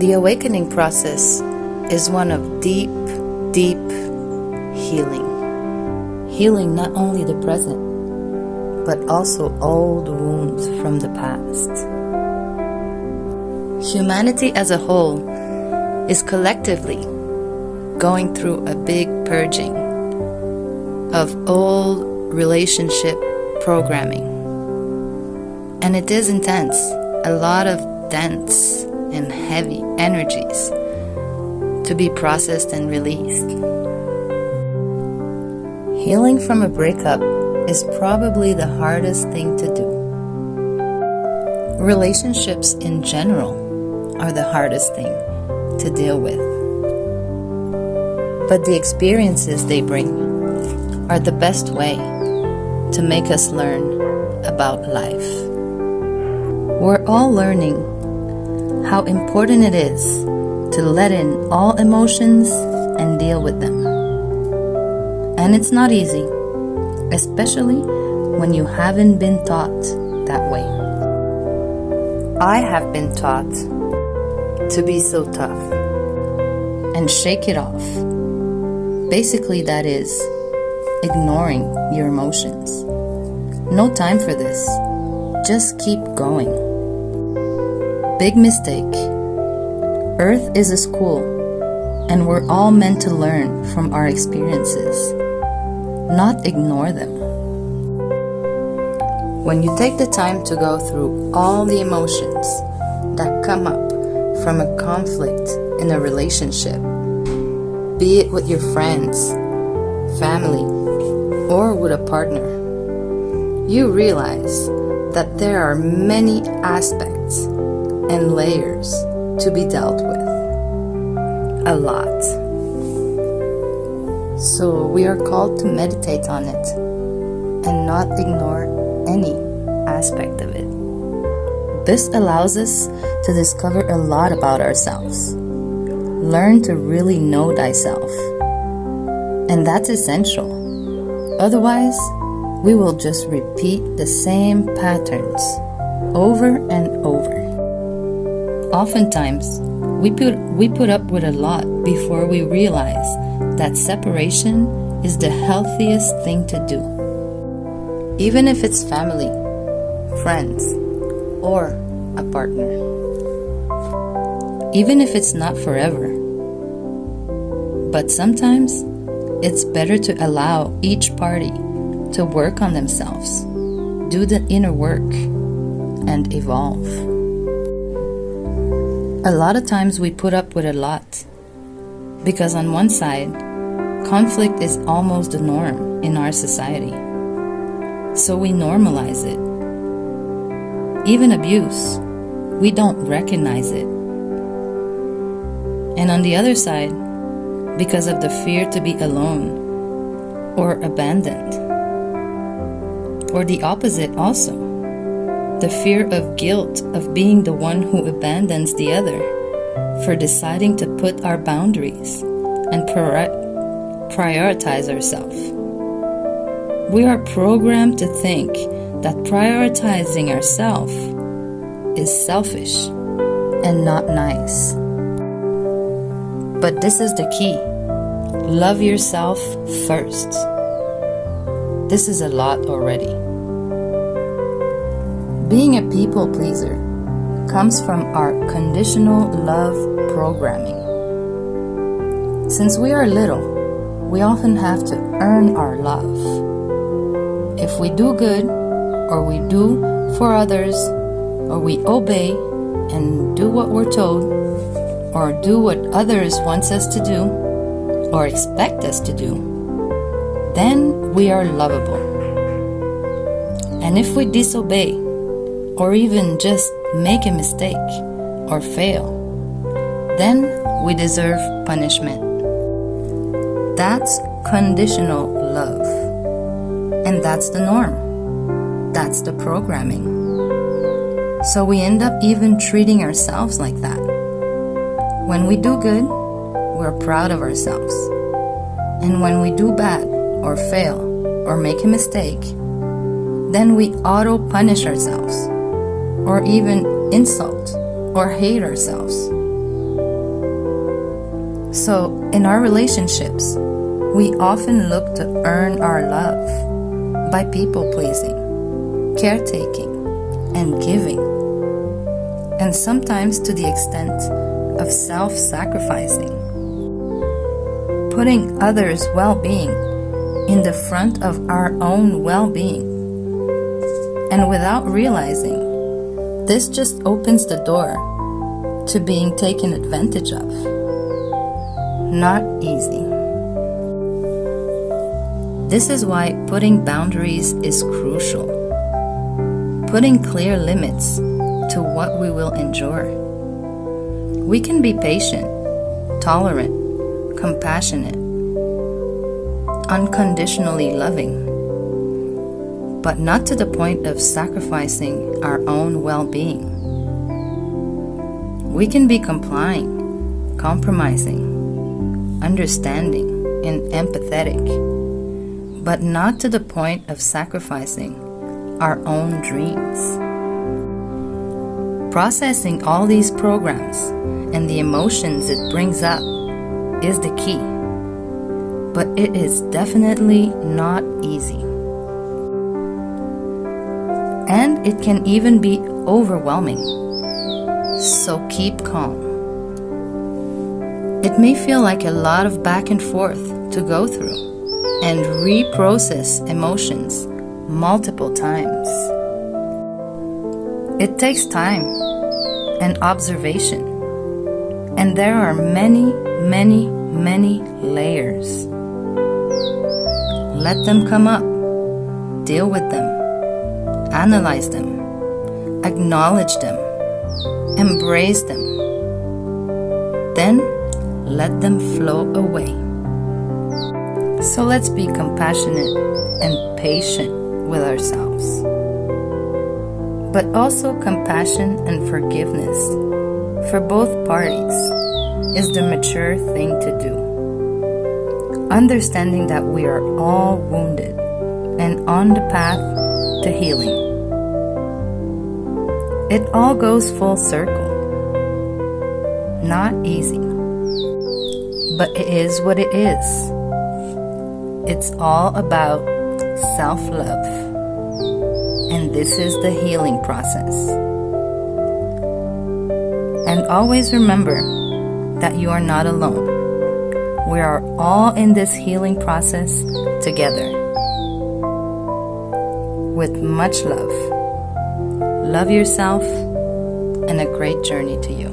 The awakening process is one of deep, deep healing. Healing not only the present, but also old wounds from the past. Humanity as a whole is collectively going through a big purging of old relationship programming. And it is intense, a lot of dense and heavy energies to be processed and released. Healing from a breakup is probably the hardest thing to do. Relationships in general are the hardest thing to deal with. But the experiences they bring are the best way to make us learn about life. We're all learning how important it is to let in all emotions and deal with them. And it's not easy, especially when you haven't been taught that way. I have been taught to be so tough and shake it off. Basically, that is ignoring your emotions. No time for this. Just keep going. Big mistake. Earth is a school, and we're all meant to learn from our experiences, not ignore them. When you take the time to go through all the emotions that come up from a conflict in a relationship, be it with your friends, family, or with a partner, you realize that there are many aspects and layers to be dealt with. A lot. So we are called to meditate on it and not ignore any aspect of it. This allows us to discover a lot about ourselves. Learn to really know thyself. And that's essential. Otherwise, we will just repeat the same patterns over and over. Oftentimes, we put up with a lot before we realize that separation is the healthiest thing to do. Even if it's family, friends, or a partner. Even if it's not forever. But sometimes, it's better to allow each party to work on themselves, do the inner work, and evolve. A lot of times we put up with a lot because on one side, conflict is almost the norm in our society. So we normalize it. Even abuse, we don't recognize it. And on the other side, because of the fear to be alone or abandoned. Or the opposite also, the fear of guilt of being the one who abandons the other for deciding to put our boundaries and prioritize ourselves. We are programmed to think that prioritizing ourselves is selfish and not nice. But this is the key. Love yourself first. This is a lot already. Being a people pleaser comes from our conditional love programming. Since we are little, we often have to earn our love. If we do good, or we do for others, or we obey and do what we're told, or do what others want us to do, or expect us to do, then we are lovable. And if we disobey, or even just make a mistake or fail, then we deserve punishment. That's conditional love. And that's the norm. That's the programming. So we end up even treating ourselves like that. When we do good, we're proud of ourselves. And when we do bad or fail or make a mistake, then we auto-punish ourselves or even insult or hate ourselves. So, in our relationships, we often look to earn our love by people-pleasing, caretaking, and giving, and sometimes to the extent of self-sacrificing, putting others' well-being in the front of our own well-being. And without realizing, this just opens the door to being taken advantage of. Not easy. This is why putting boundaries is crucial. Putting clear limits to what we will endure. We can be patient, tolerant, compassionate, unconditionally loving, but not to the point of sacrificing our own well-being. We can be complying, compromising, understanding, and empathetic, but not to the point of sacrificing our own dreams. Processing all these programs and the emotions it brings up is the key, but it is definitely not easy. And it can even be overwhelming. So keep calm. It may feel like a lot of back and forth to go through and reprocess emotions multiple times. It takes time and observation, and there are many, many, many layers. Let them come up, deal with them, analyze them, acknowledge them, embrace them, then let them flow away. So let's be compassionate and patient with ourselves, but also compassion and forgiveness for both parties is the mature thing to do. Understanding that we are all wounded and on the path to healing. It all goes full circle. Not easy, but it is what it is. It's all about self-love, and this is the healing process. And always remember that you are not alone. We are all in this healing process together. With much love. Love yourself, and a great journey to you.